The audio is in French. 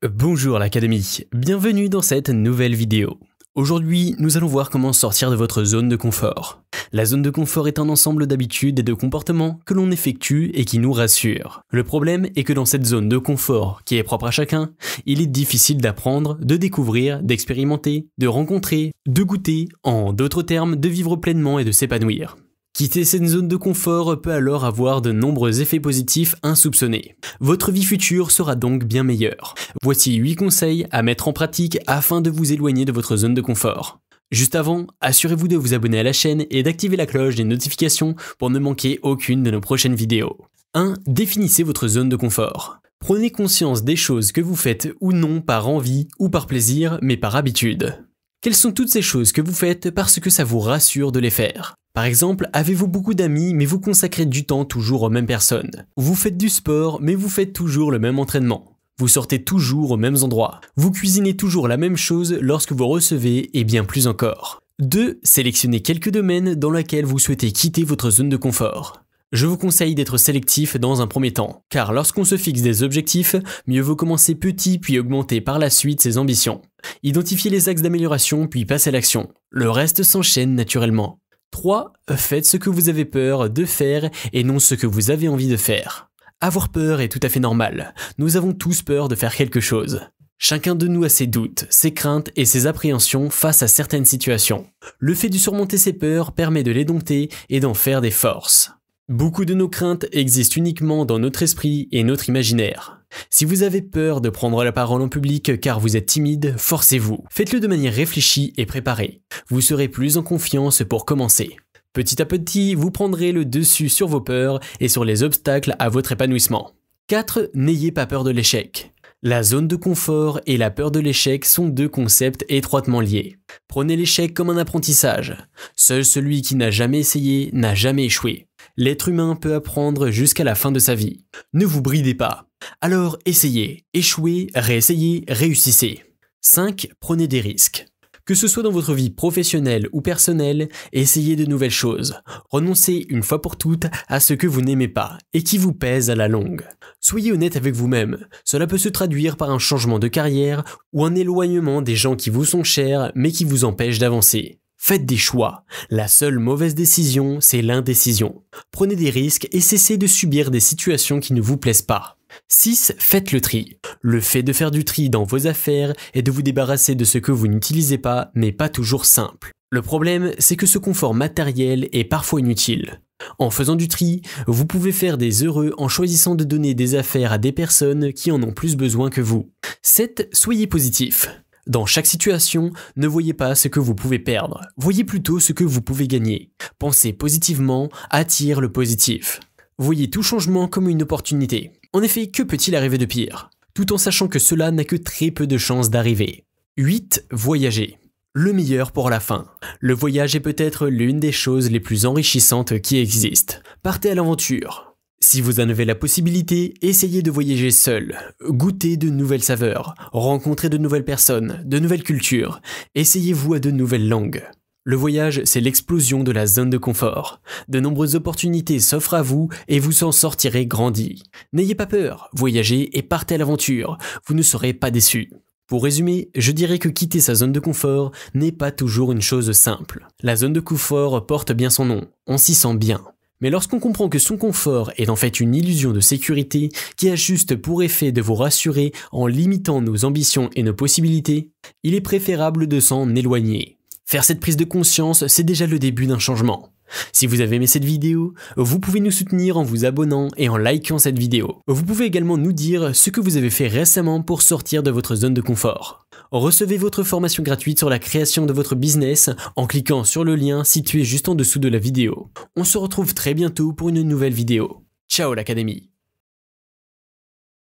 Bonjour l'Académie, bienvenue dans cette nouvelle vidéo. Aujourd'hui, nous allons voir comment sortir de votre zone de confort. La zone de confort est un ensemble d'habitudes et de comportements que l'on effectue et qui nous rassurent. Le problème est que dans cette zone de confort, qui est propre à chacun, il est difficile d'apprendre, de découvrir, d'expérimenter, de rencontrer, de goûter, en d'autres termes, de vivre pleinement et de s'épanouir. Quitter cette zone de confort peut alors avoir de nombreux effets positifs insoupçonnés. Votre vie future sera donc bien meilleure. Voici 8 conseils à mettre en pratique afin de vous éloigner de votre zone de confort. Juste avant, assurez-vous de vous abonner à la chaîne et d'activer la cloche des notifications pour ne manquer aucune de nos prochaines vidéos. 1. Définissez votre zone de confort. Prenez conscience des choses que vous faites ou non par envie ou par plaisir, mais par habitude. Quelles sont toutes ces choses que vous faites parce que ça vous rassure de les faire? Par exemple, avez-vous beaucoup d'amis mais vous consacrez du temps toujours aux mêmes personnes? Vous faites du sport mais vous faites toujours le même entraînement? Vous sortez toujours aux mêmes endroits? Vous cuisinez toujours la même chose lorsque vous recevez et bien plus encore? 2. Sélectionnez quelques domaines dans lesquels vous souhaitez quitter votre zone de confort. Je vous conseille d'être sélectif dans un premier temps, car lorsqu'on se fixe des objectifs, mieux vaut commencer petit puis augmenter par la suite ses ambitions. Identifiez les axes d'amélioration puis passez à l'action. Le reste s'enchaîne naturellement. 3. Faites ce que vous avez peur de faire et non ce que vous avez envie de faire. Avoir peur est tout à fait normal. Nous avons tous peur de faire quelque chose. Chacun de nous a ses doutes, ses craintes et ses appréhensions face à certaines situations. Le fait de surmonter ses peurs permet de les dompter et d'en faire des forces. Beaucoup de nos craintes existent uniquement dans notre esprit et notre imaginaire. Si vous avez peur de prendre la parole en public car vous êtes timide, forcez-vous. Faites-le de manière réfléchie et préparée. Vous serez plus en confiance pour commencer. Petit à petit, vous prendrez le dessus sur vos peurs et sur les obstacles à votre épanouissement. 4. N'ayez pas peur de l'échec. La zone de confort et la peur de l'échec sont deux concepts étroitement liés. Prenez l'échec comme un apprentissage. Seul celui qui n'a jamais essayé n'a jamais échoué. L'être humain peut apprendre jusqu'à la fin de sa vie. Ne vous bridez pas. Alors essayez, échouez, réessayez, réussissez. 5. Prenez des risques. Que ce soit dans votre vie professionnelle ou personnelle, essayez de nouvelles choses. Renoncez une fois pour toutes à ce que vous n'aimez pas et qui vous pèse à la longue. Soyez honnête avec vous-même. Cela peut se traduire par un changement de carrière ou un éloignement des gens qui vous sont chers mais qui vous empêchent d'avancer. Faites des choix. La seule mauvaise décision, c'est l'indécision. Prenez des risques et cessez de subir des situations qui ne vous plaisent pas. 6. Faites le tri. Le fait de faire du tri dans vos affaires et de vous débarrasser de ce que vous n'utilisez pas n'est pas toujours simple. Le problème, c'est que ce confort matériel est parfois inutile. En faisant du tri, vous pouvez faire des heureux en choisissant de donner des affaires à des personnes qui en ont plus besoin que vous. 7. Soyez positif. Dans chaque situation, ne voyez pas ce que vous pouvez perdre, voyez plutôt ce que vous pouvez gagner. Pensez positivement, attire le positif. Voyez tout changement comme une opportunité. En effet, que peut-il arriver de pire? Tout en sachant que cela n'a que très peu de chances d'arriver. 8. Voyager. Le meilleur pour la fin. Le voyage est peut-être l'une des choses les plus enrichissantes qui existent. Partez à l'aventure. Si vous en avez la possibilité, essayez de voyager seul, goûtez de nouvelles saveurs, rencontrez de nouvelles personnes, de nouvelles cultures, essayez-vous à de nouvelles langues. Le voyage, c'est l'explosion de la zone de confort. De nombreuses opportunités s'offrent à vous et vous en sortirez grandi. N'ayez pas peur, voyagez et partez à l'aventure, vous ne serez pas déçus. Pour résumer, je dirais que quitter sa zone de confort n'est pas toujours une chose simple. La zone de confort porte bien son nom, on s'y sent bien. Mais lorsqu'on comprend que son confort est en fait une illusion de sécurité qui a juste pour effet de vous rassurer en limitant nos ambitions et nos possibilités, il est préférable de s'en éloigner. Faire cette prise de conscience, c'est déjà le début d'un changement. Si vous avez aimé cette vidéo, vous pouvez nous soutenir en vous abonnant et en likant cette vidéo. Vous pouvez également nous dire ce que vous avez fait récemment pour sortir de votre zone de confort. Recevez votre formation gratuite sur la création de votre business en cliquant sur le lien situé juste en dessous de la vidéo. On se retrouve très bientôt pour une nouvelle vidéo. Ciao l'Académie!